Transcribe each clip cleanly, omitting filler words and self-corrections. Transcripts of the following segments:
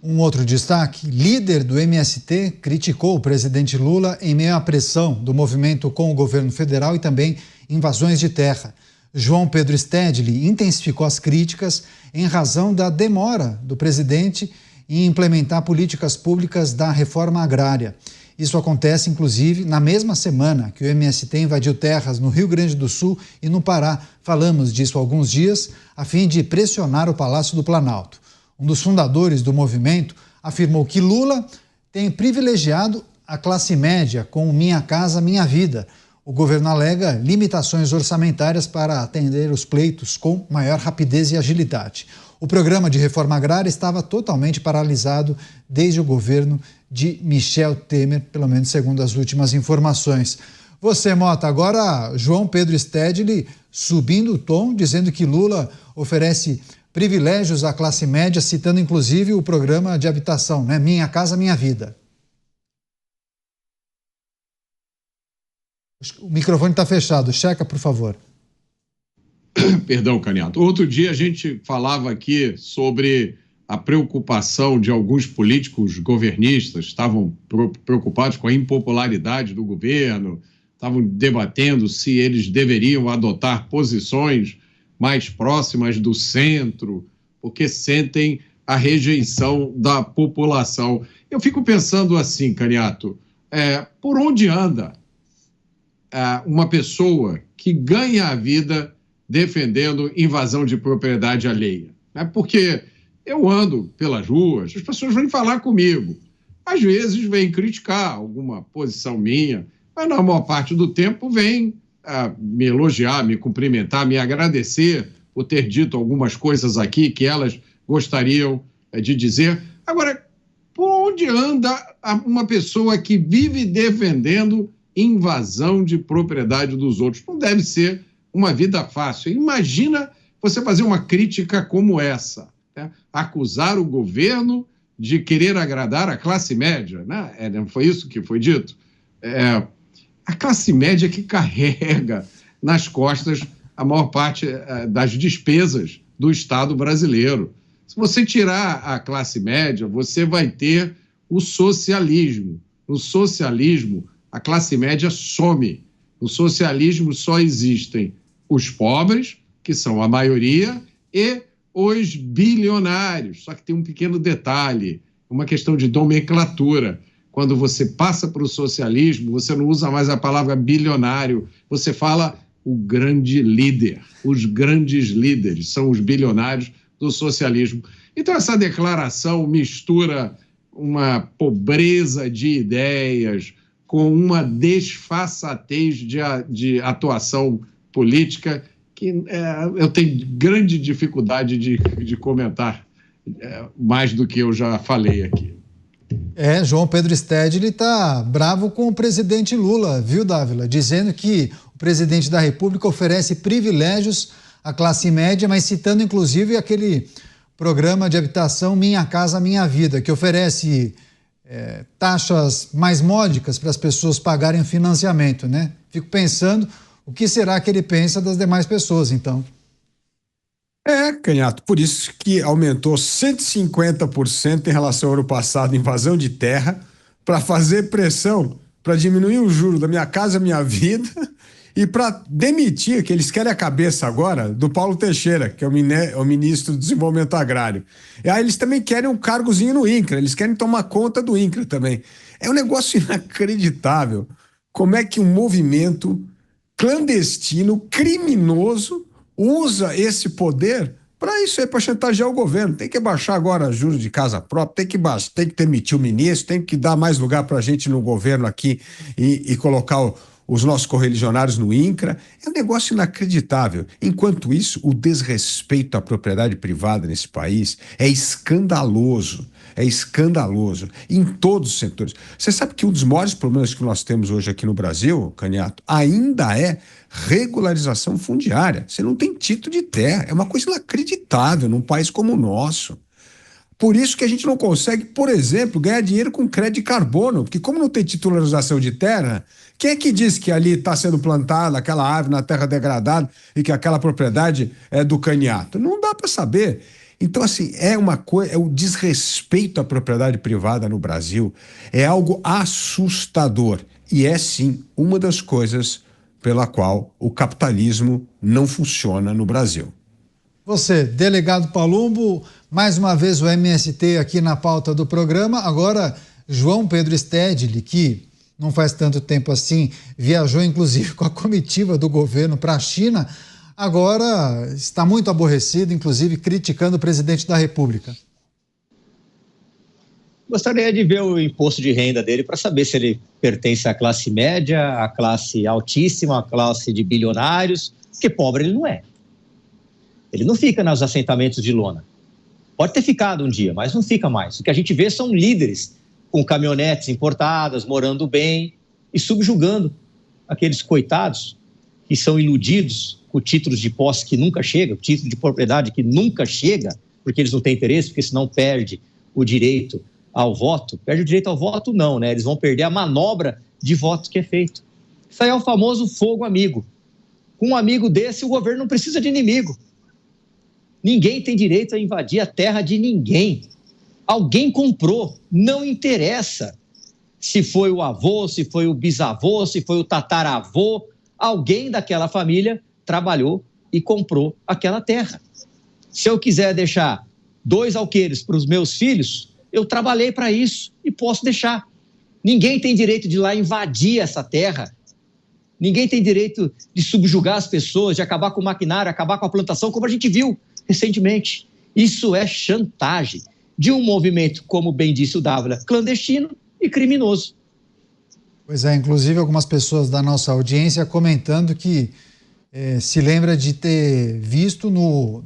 Um outro destaque: líder do MST criticou o presidente Lula em meio à pressão do movimento com o governo federal e também invasões de terra. João Pedro Stedley intensificou as críticas em razão da demora do presidente em implementar políticas públicas da reforma agrária. Isso acontece, inclusive, na mesma semana que o MST invadiu terras no Rio Grande do Sul e no Pará. Falamos disso há alguns dias, a fim de pressionar o Palácio do Planalto. Um dos fundadores do movimento afirmou que Lula tem privilegiado a classe média com o Minha Casa Minha Vida. O governo alega limitações orçamentárias para atender os pleitos com maior rapidez e agilidade. O programa de reforma agrária estava totalmente paralisado desde o governo de Michel Temer, pelo menos segundo as últimas informações. Você, Mota, agora João Pedro Stedley subindo o tom, dizendo que Lula oferece privilégios à classe média, citando inclusive o programa de habitação, né? Minha Casa Minha Vida. O microfone está fechado. Checa, por favor. Perdão, Caniato. Outro dia a gente falava aqui sobre a preocupação de alguns políticos governistas, estavam preocupados com a impopularidade do governo, estavam debatendo se eles deveriam adotar posições mais próximas do centro, porque sentem a rejeição da população. Eu fico pensando assim, Caniato, por onde anda uma pessoa que ganha a vida defendendo invasão de propriedade alheia? Porque eu ando pelas ruas, as pessoas vêm falar comigo, às vezes vêm criticar alguma posição minha, mas na maior parte do tempo vêm me elogiar, me cumprimentar, me agradecer por ter dito algumas coisas aqui que elas gostariam de dizer. Agora, por onde anda uma pessoa que vive defendendo invasão de propriedade dos outros? Não deve ser uma vida fácil. Imagina você fazer uma crítica como essa, né? Acusar o governo de querer agradar a classe média, né? Não foi isso que foi dito? A classe média que carrega nas costas a maior parte das despesas do Estado brasileiro. Se você tirar a classe média, você vai ter o socialismo. No socialismo, a classe média some. No socialismo só existem os pobres, que são a maioria, e os bilionários. Só que tem um pequeno detalhe, uma questão de nomenclatura. Quando você passa para o socialismo, você não usa mais a palavra bilionário, você fala o grande líder. Os grandes líderes são os bilionários do socialismo. Então, essa declaração mistura uma pobreza de ideias com uma desfaçatez de atuação política que eu tenho grande dificuldade de comentar mais do que eu já falei aqui. João Pedro Stedley está bravo com o presidente Lula, viu, Dávila? Dizendo que o presidente da República oferece privilégios à classe média, mas citando inclusive aquele programa de habitação Minha Casa Minha Vida, que oferece taxas mais módicas para as pessoas pagarem o financiamento, né? Fico pensando, o que será que ele pensa das demais pessoas, então? Canhato, por isso que aumentou 150% em relação ao ano passado, invasão de terra, para fazer pressão, para diminuir o juro da Minha Casa Minha Vida e para demitir, que eles querem a cabeça agora, do Paulo Teixeira, que é o ministro do Desenvolvimento Agrário. E aí eles também querem um cargozinho no INCRA, eles querem tomar conta do INCRA também. É um negócio inacreditável como é que um movimento clandestino, criminoso, usa esse poder para isso aí, para chantagear o governo. Tem que baixar agora juros de casa própria, tem que demitir o ministro, tem que dar mais lugar para a gente no governo aqui e colocar os nossos correligionários no INCRA. É um negócio inacreditável. Enquanto isso, o desrespeito à propriedade privada nesse país é escandaloso. É escandaloso em todos os setores. Você sabe que um dos maiores problemas que nós temos hoje aqui no Brasil, Caniato, ainda é regularização fundiária. Você não tem título de terra. É uma coisa inacreditável num país como o nosso. Por isso que a gente não consegue, por exemplo, ganhar dinheiro com crédito de carbono, porque como não tem titularização de terra, quem é que diz que ali está sendo plantada aquela árvore na terra degradada e que aquela propriedade é do Caniato? Não dá para saber. Então, assim, é uma coisa, é o desrespeito à propriedade privada no Brasil, é algo assustador. E é, sim, uma das coisas pela qual o capitalismo não funciona no Brasil. Você, delegado Palumbo, mais uma vez o MST aqui na pauta do programa. Agora, João Pedro Stedley, que não faz tanto tempo assim, viajou inclusive com a comitiva do governo para a China, agora está muito aborrecido, inclusive criticando o presidente da República. Gostaria de ver o imposto de renda dele para saber se ele pertence à classe média, à classe altíssima, à classe de bilionários, porque pobre ele não é. Ele não fica nos assentamentos de lona. Pode ter ficado um dia, mas não fica mais. O que a gente vê são líderes com caminhonetes importadas, morando bem e subjugando aqueles coitados que são iludidos com títulos de posse que nunca chega, título de propriedade que nunca chega, porque eles não têm interesse, porque senão perde o direito ao voto. Perde o direito ao voto não, né? Eles vão perder a manobra de voto que é feito. Isso aí é o famoso fogo amigo. Com um amigo desse, o governo não precisa de inimigo. Ninguém tem direito a invadir a terra de ninguém. Alguém comprou, não interessa se foi o avô, se foi o bisavô, se foi o tataravô, alguém daquela família trabalhou e comprou aquela terra. Se eu quiser deixar 2 alqueires para os meus filhos, eu trabalhei para isso e posso deixar. Ninguém tem direito de ir lá invadir essa terra. Ninguém tem direito de subjugar as pessoas, de acabar com o maquinário, acabar com a plantação, como a gente viu recentemente. Isso é chantagem de um movimento, como bem disse o Dávila, clandestino e criminoso. Pois é, inclusive algumas pessoas da nossa audiência comentando que se lembra de ter visto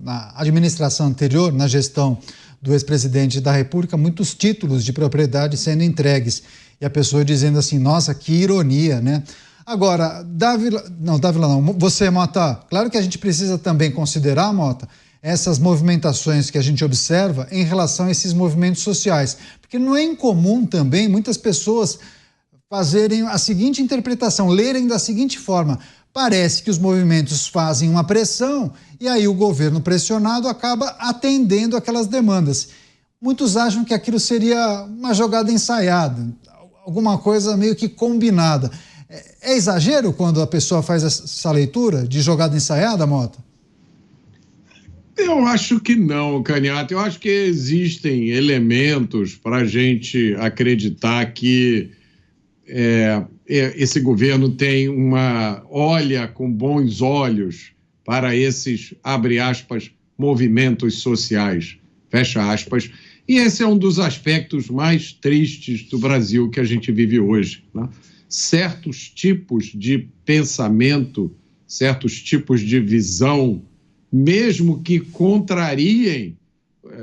na administração anterior, na gestão do ex-presidente da República, muitos títulos de propriedade sendo entregues. E a pessoa dizendo assim, nossa, que ironia, né? Agora, Dávila não, você, Mota, claro que a gente precisa também considerar, Mota, essas movimentações que a gente observa em relação a esses movimentos sociais. Porque não é incomum também muitas pessoas fazerem a seguinte interpretação, lerem da seguinte forma: parece que os movimentos fazem uma pressão e aí o governo pressionado acaba atendendo aquelas demandas. Muitos acham que aquilo seria uma jogada ensaiada, alguma coisa meio que combinada. É exagero quando a pessoa faz essa leitura de jogada ensaiada, Mota? Eu acho que não, Canhato. Eu acho que existem elementos para a gente acreditar que esse governo olha com bons olhos para esses, abre aspas, movimentos sociais, fecha aspas. E esse é um dos aspectos mais tristes do Brasil que a gente vive hoje, né? Certos tipos de pensamento, certos tipos de visão, mesmo que contrariem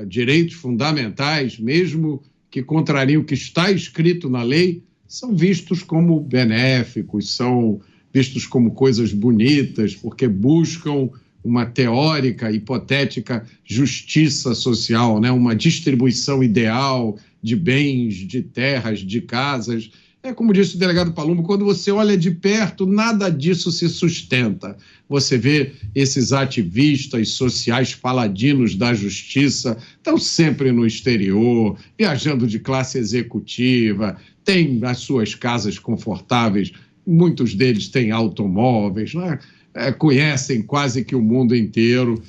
direitos fundamentais, mesmo que contrariem o que está escrito na lei, são vistos como benéficos, são vistos como coisas bonitas, porque buscam uma teórica, hipotética justiça social, né? Uma distribuição ideal de bens, de terras, de casas. É como disse o delegado Palumbo, quando você olha de perto, nada disso se sustenta. Você vê esses ativistas sociais paladinos da justiça, estão sempre no exterior, viajando de classe executiva, têm as suas casas confortáveis, muitos deles têm automóveis, né? Conhecem quase que o mundo inteiro.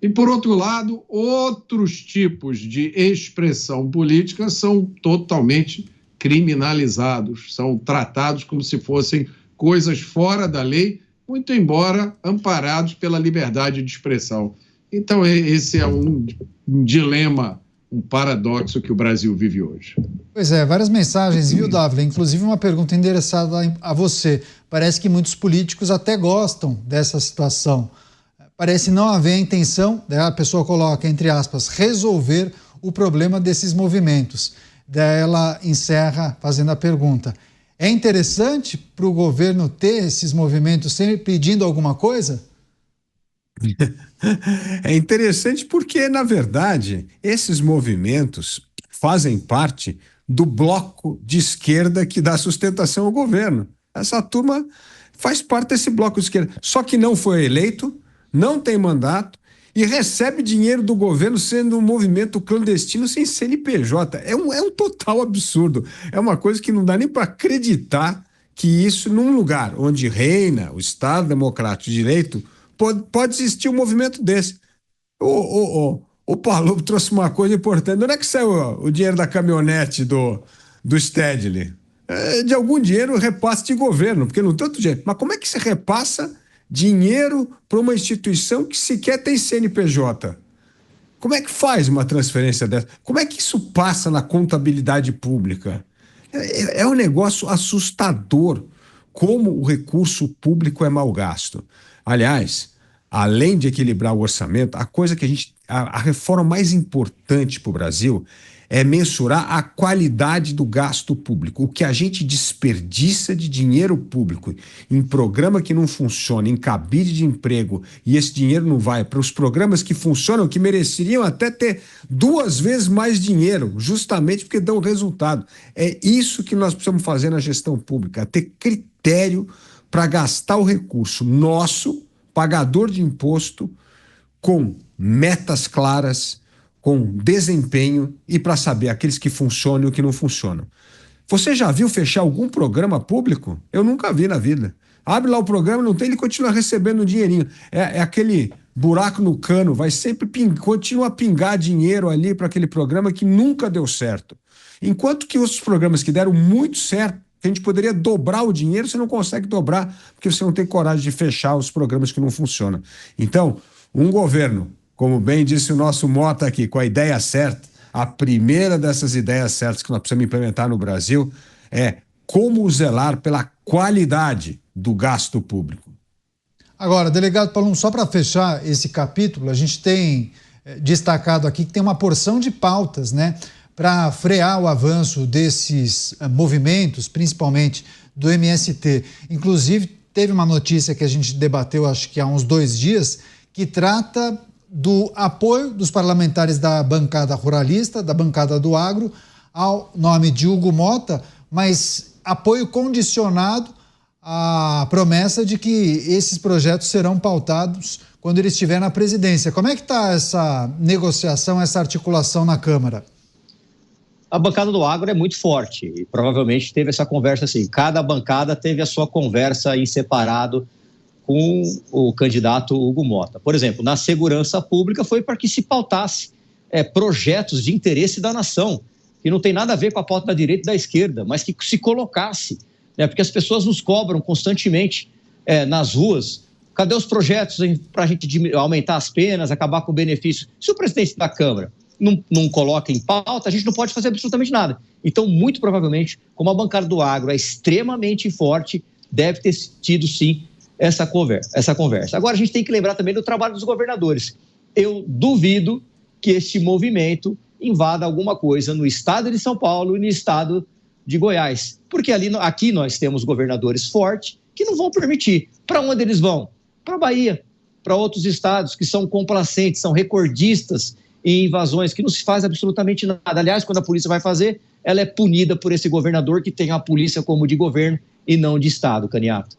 E, por outro lado, outros tipos de expressão política são totalmente criminalizados, são tratados como se fossem coisas fora da lei, muito embora amparados pela liberdade de expressão. Então, esse é um dilema, um paradoxo que o Brasil vive hoje. Pois é, várias mensagens, viu, Dávila? Inclusive uma pergunta endereçada a você. Parece que muitos políticos até gostam dessa situação. Parece não haver a intenção, a pessoa coloca, entre aspas, resolver o problema desses movimentos. Daí ela encerra fazendo a pergunta: é interessante para o governo ter esses movimentos sempre pedindo alguma coisa? É interessante porque, na verdade, esses movimentos fazem parte do bloco de esquerda que dá sustentação ao governo. Essa turma faz parte desse bloco de esquerda, só que não foi eleito, não tem mandato e recebe dinheiro do governo sendo um movimento clandestino sem CNPJ. É um total absurdo. É uma coisa que não dá nem para acreditar que isso, num lugar onde reina o Estado Democrático de Direito, pode existir um movimento desse. O Paulo trouxe uma coisa importante. Onde é que saiu o dinheiro da caminhonete do Stedley? De algum dinheiro repasse de governo, porque não tem outro jeito. Mas como é que se repassa dinheiro para uma instituição que sequer tem CNPJ? Como é que faz uma transferência dessa? Como é que isso passa na contabilidade pública? É um negócio assustador como o recurso público é mal gasto. Aliás, além de equilibrar o orçamento, a reforma mais importante para o Brasil é mensurar a qualidade do gasto público. O que a gente desperdiça de dinheiro público em programa que não funciona, em cabide de emprego, e esse dinheiro não vai para os programas que funcionam, que mereceriam até ter 2 vezes mais dinheiro, justamente porque dão resultado. É isso que nós precisamos fazer na gestão pública, ter critério para gastar o recurso nosso, pagador de imposto, com metas claras, com desempenho e para saber aqueles que funcionam e o que não funcionam. Você já viu fechar algum programa público? Eu nunca vi na vida. Abre lá o programa, não tem, ele continua recebendo um dinheirinho. É aquele buraco no cano, vai sempre continua a pingar dinheiro ali para aquele programa que nunca deu certo. Enquanto que os programas que deram muito certo, que a gente poderia dobrar o dinheiro, você não consegue dobrar, porque você não tem coragem de fechar os programas que não funcionam. Então, um governo, como bem disse o nosso Mota aqui, com a ideia certa, a primeira dessas ideias certas que nós precisamos implementar no Brasil é como zelar pela qualidade do gasto público. Agora, delegado Palum, só para fechar esse capítulo, a gente tem destacado aqui que tem uma porção de pautas, né, para frear o avanço desses movimentos, principalmente do MST. Inclusive, teve uma notícia que a gente debateu, acho que há uns 2 dias, que trata do apoio dos parlamentares da bancada ruralista, da bancada do agro, ao nome de Hugo Mota, mas apoio condicionado à promessa de que esses projetos serão pautados quando ele estiver na presidência. Como é que está essa negociação, essa articulação na Câmara? A bancada do agro é muito forte e provavelmente teve essa conversa assim, cada bancada teve a sua conversa em separado com o candidato Hugo Mota. Por exemplo, na segurança pública foi para que se pautasse projetos de interesse da nação, que não tem nada a ver com a pauta da direita e da esquerda, mas que se colocasse, porque as pessoas nos cobram constantemente nas ruas. Cadê os projetos para a gente aumentar as penas, acabar com o benefício? Se o presidente da Câmara não coloca em pauta, a gente não pode fazer absolutamente nada. Então, muito provavelmente, como a bancada do agro é extremamente forte, deve ter tido, sim, essa conversa. Agora, a gente tem que lembrar também do trabalho dos governadores. Eu duvido que este movimento invada alguma coisa no estado de São Paulo e no estado de Goiás, porque aqui nós temos governadores fortes que não vão permitir. Para onde eles vão? Para a Bahia, para outros estados que são complacentes, são recordistas em invasões, que não se faz absolutamente nada. Aliás, quando a polícia vai fazer, ela é punida por esse governador que tem a polícia como de governo e não de estado, Caniato.